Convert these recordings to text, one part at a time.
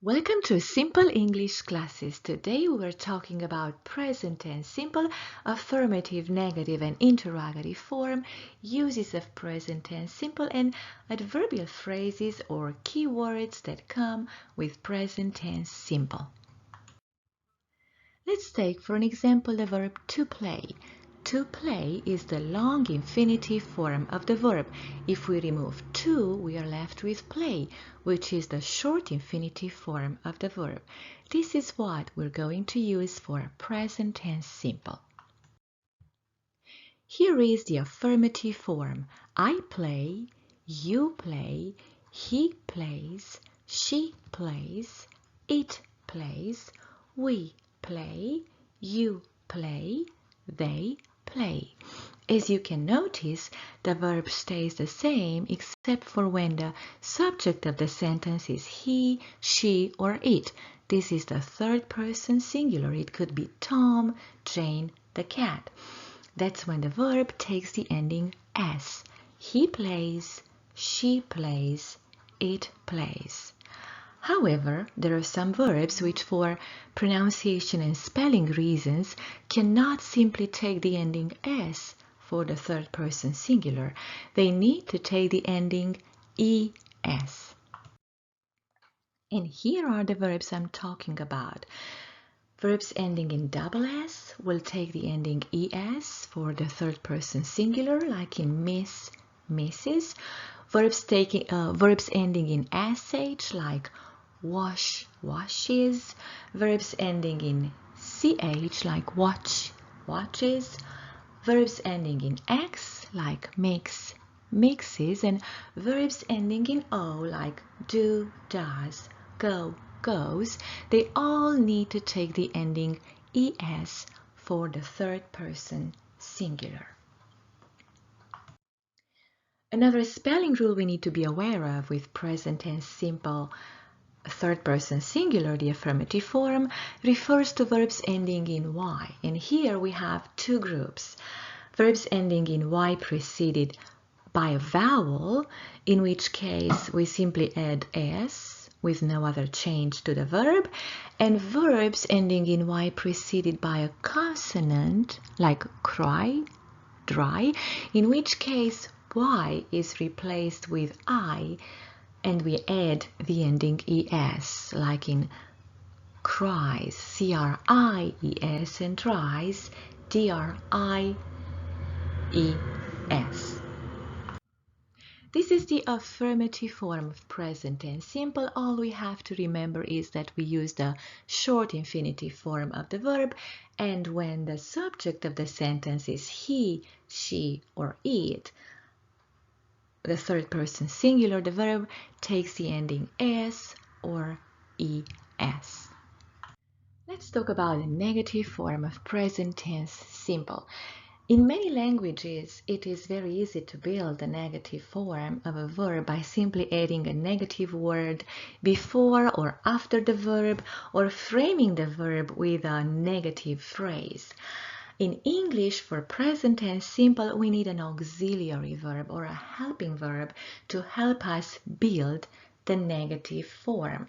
Welcome to Simple English classes. Today we're talking about present tense simple, affirmative, negative and interrogative form, uses of present tense simple and adverbial phrases or keywords that come with present tense simple. Let's take for an example the verb to play. To play is the long infinitive form of the verb. If we remove to, we are left with play, which is the short infinitive form of the verb. This is what we're going to use for present tense simple. Here is the affirmative form. I play, you play, he plays, she plays, it plays, we play, you play, they play. As you can notice, the verb stays the same except for when the subject of the sentence is he, she, or it. This is the third person singular. It could be Tom, Jane, the cat. That's when the verb takes the ending s. He plays, she plays, it plays. However, there are some verbs which for pronunciation and spelling reasons cannot simply take the ending s for the third person singular. They need to take the ending es. And here are the verbs I'm talking about. Verbs ending in double s will take the ending es for the third person singular, like in miss, misses. Verbs ending in sh, like wash, washes. Verbs ending in ch, like watch, watches. Verbs ending in x, like makes, mixes. And verbs ending in o, like do, does, go, goes. They all need to take the ending es for the third person singular. Another spelling rule we need to be aware of with present tense simple third person singular, the affirmative form, refers to verbs ending in y. And here we have two groups. Verbs ending in y preceded by a vowel, in which case we simply add s with no other change to the verb, and verbs ending in y preceded by a consonant, like cry, dry, in which case y is replaced with I, and we add the ending es, like in cries, cries, and dries, dries. This is the affirmative form of present tense simple. All we have to remember is that we use the short infinitive form of the verb, and when the subject of the sentence is he, she, or it, the third person singular, the verb takes the ending s or es. Let's talk about the negative form of present tense simple. In many languages, it is very easy to build a negative form of a verb by simply adding a negative word before or after the verb, or framing the verb with a negative phrase. In English, for present tense simple, we need an auxiliary verb or a helping verb to help us build the negative form.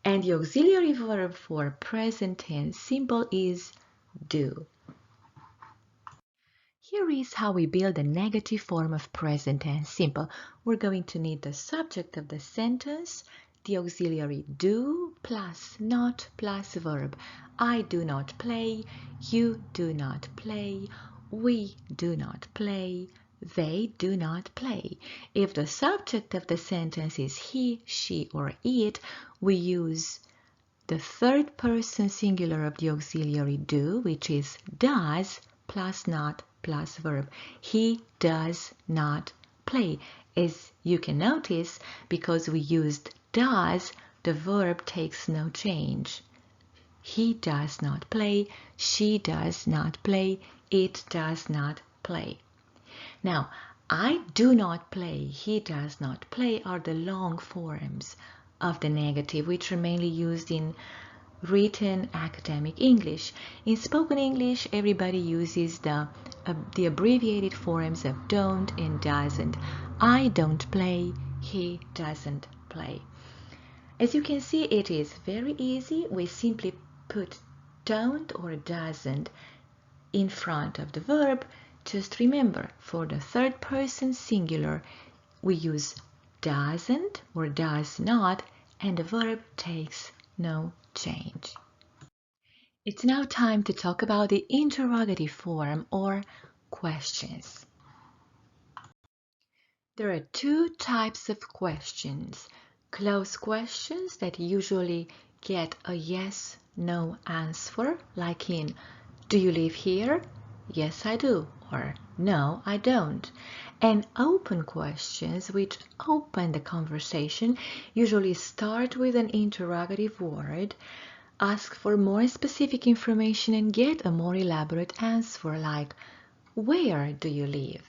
And the auxiliary verb for present tense simple is do. Here is how we build a negative form of present tense simple. We're going to need the subject of the sentence, the auxiliary do plus not plus verb. I do not play, you do not play, we do not play, they do not play. If the subject of the sentence is he, she, or it, we use the third person singular of the auxiliary do, which is does plus not plus verb. He does not play. As you can notice, because we used does, the verb takes no change. He does not play, she does not play, it does not play. Now, I do not play, he does not play are the long forms of the negative, which are mainly used in written academic English. In spoken English, everybody uses the abbreviated forms of don't and doesn't. I don't play, he doesn't play. As you can see, it is very easy. We simply put don't or doesn't in front of the verb. Just remember, for the third person singular, we use doesn't or does not, and the verb takes no change. It's now time to talk about the interrogative form or questions. There are two types of questions. Closed questions that usually get a yes, no answer, like in, do you live here? Yes, I do, or no, I don't. And open questions, which open the conversation, usually start with an interrogative word, ask for more specific information and get a more elaborate answer like, where do you live?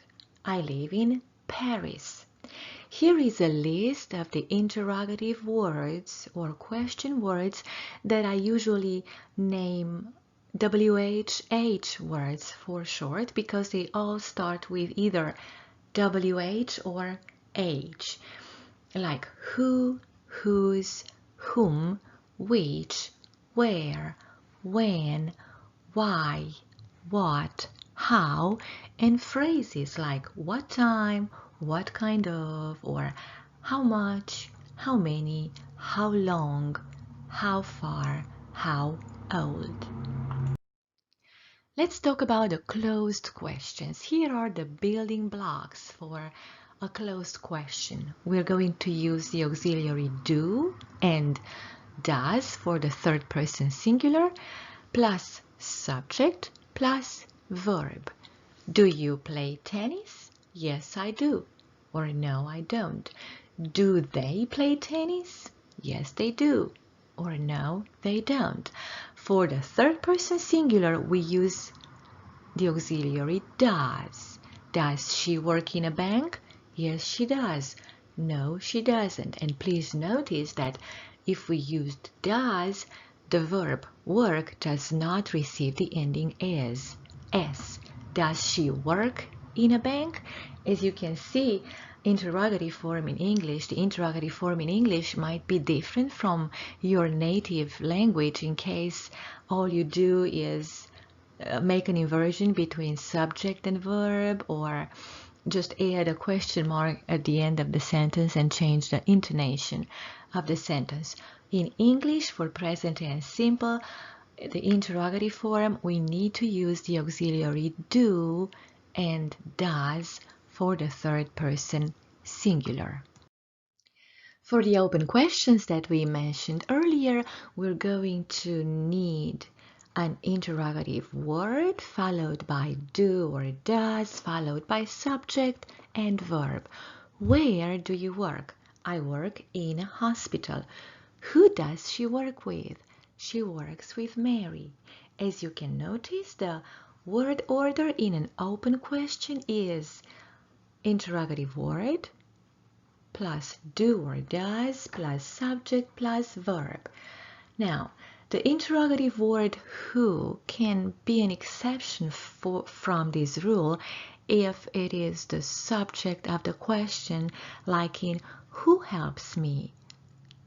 I live in Paris. Here is a list of the interrogative words or question words that I usually name WHH words for short because they all start with either WH or H, like who, whose, whom, which, where, when, why, what, how, and phrases like what time, what kind of, or how much, how many, how long, how far, how old. Let's talk about the closed questions. Here are the building blocks for a closed question. We're going to use the auxiliary do and does for the third person singular, plus subject, plus verb. Do you play tennis? Yes, I do. Or no, I don't. Do they play tennis? Yes, they do. Or no, they don't. For the third person singular, we use the auxiliary does. Does she work in a bank? Yes, she does. No, she doesn't. And please notice that if we used does, the verb work does not receive the ending s. Does she work in a bank? As you can see, the interrogative form in English might be different from your native language in case all you do is make an inversion between subject and verb, or just add a question mark at the end of the sentence and change the intonation of the sentence. In English, for present and simple, the interrogative form, we need to use the auxiliary do and does for the third person singular. For the open questions that we mentioned earlier, we're going to need an interrogative word followed by do or does, followed by subject and verb. Where do you work? I work in a hospital. Who does she work with? She works with Mary. As you can notice, the word order in an open question is interrogative word plus do or does plus subject plus verb. Now, the interrogative word who can be an exception from this rule if it is the subject of the question, like in who helps me?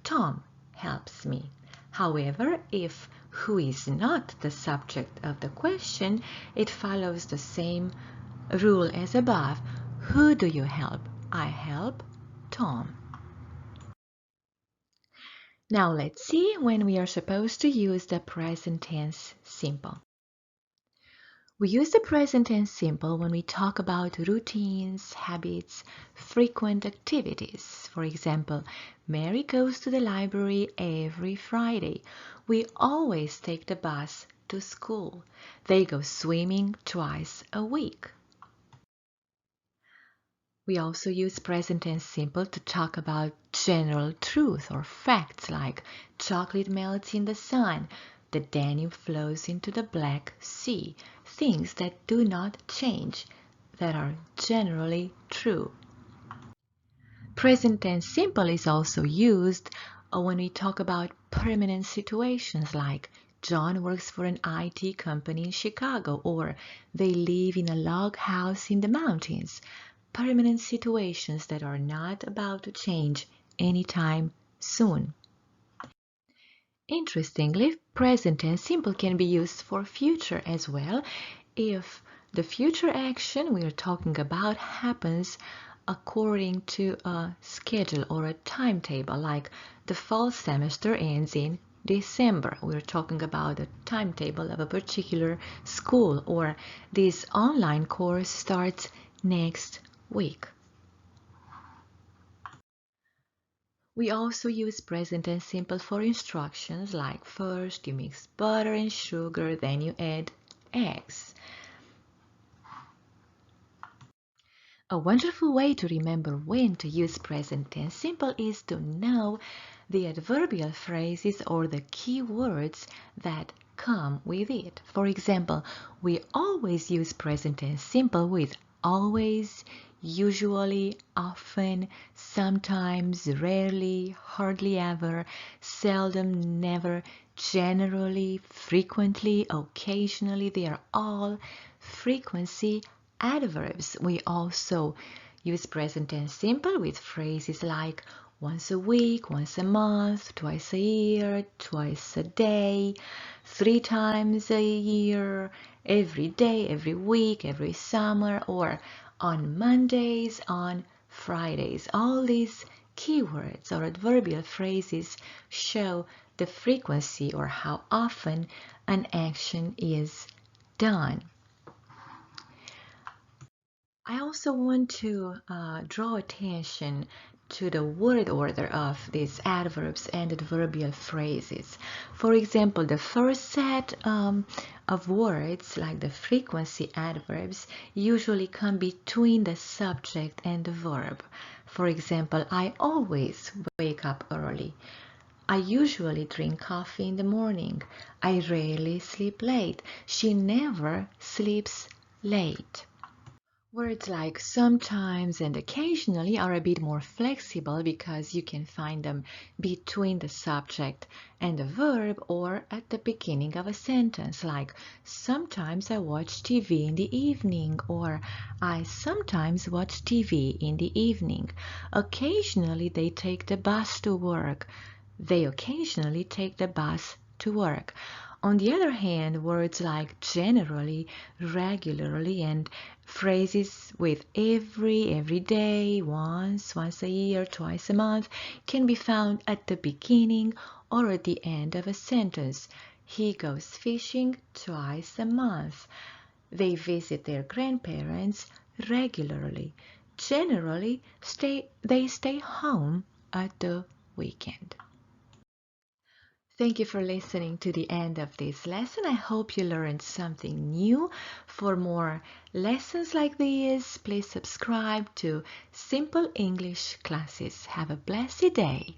Tom helps me. However, if who is not the subject of the question, it follows the same rule as above. Who do you help? I help Tom. Now let's see when we are supposed to use the present tense simple. We use the present tense simple when we talk about routines, habits, frequent activities. For example, Mary goes to the library every Friday. We always take the bus to school. They go swimming twice a week. We also use present tense simple to talk about general truth or facts like chocolate melts in the sun, the Danube flows into the Black Sea, things that do not change, that are generally true. Present tense simple is also used when we talk about permanent situations like John works for an IT company in Chicago, or they live in a log house in the mountains. Permanent situations that are not about to change anytime soon. Interestingly, present tense simple can be used for future as well if the future action we are talking about happens according to a schedule or a timetable, like the fall semester ends in December. We're talking about the timetable of a particular school, or this online course starts next week. We also use present and simple for instructions like first you mix butter and sugar, then you add eggs. A wonderful way to remember when to use present tense simple is to know the adverbial phrases or the key words that come with it. For example, we always use present tense simple with always, usually, often, sometimes, rarely, hardly ever, seldom, never, generally, frequently, occasionally. They are all frequency adverbs. We also use present tense simple with phrases like once a week, once a month, twice a year, twice a day, 3 times a year, every day, every week, every summer, or on Mondays, on Fridays. All these keywords or adverbial phrases show the frequency or how often an action is done. I also want to draw attention to the word order of these adverbs and adverbial phrases. For example, the first set of words, like the frequency adverbs, usually come between the subject and the verb. For example, I always wake up early. I usually drink coffee in the morning. I rarely sleep late. She never sleeps late. Words like sometimes and occasionally are a bit more flexible because you can find them between the subject and the verb or at the beginning of a sentence, like sometimes I watch TV in the evening, or I sometimes watch TV in the evening. Occasionally they take the bus to work. They occasionally take the bus to work. On the other hand, words like generally, regularly, and phrases with every day, once a year, twice a month can be found at the beginning or at the end of a sentence. He goes fishing twice a month. They visit their grandparents regularly. Generally, they stay home at the weekend. Thank you for listening to the end of this lesson. I hope you learned something new. For more lessons like these, please subscribe to Simple English Classes. Have a blessed day.